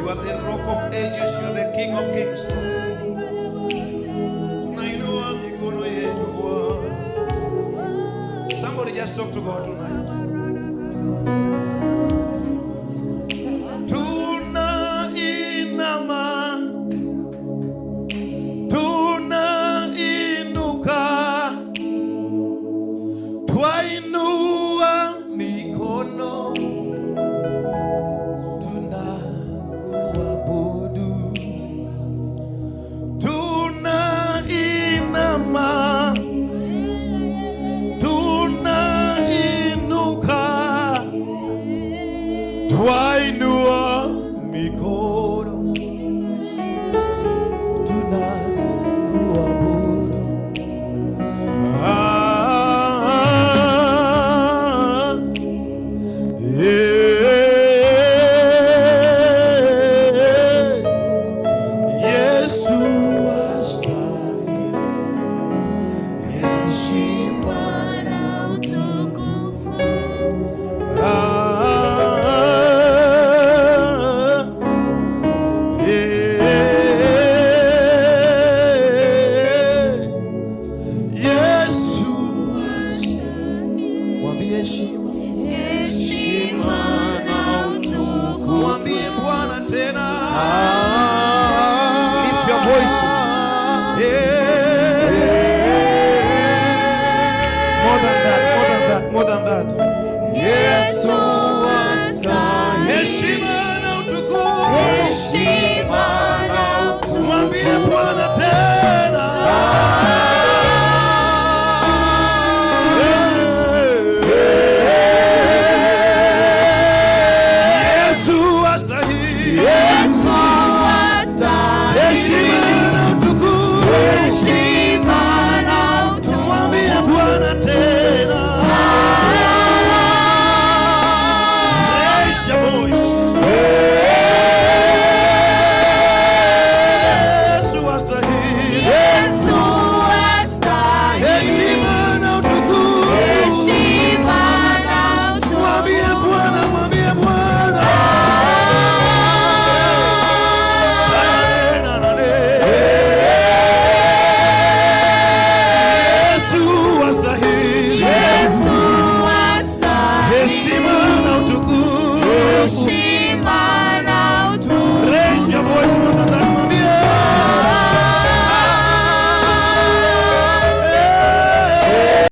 You are the rock of ages. You are the King of kings. Tunainua mikono yetu Bwana. Somebody just talk to God tonight. Tunainama, tunainuka, twainua mikono, tunakuabudu. Tunainama, tunainuka, twainua mikono, tunakuabudu. Yesu astahili heshima na utukufu. Yesu astahili. Mwambie heshima na utukufu. Mwambie Bwana tena. Lift your voices. More than that, more than that, more than that. Yesu astahili heshima na utukufu.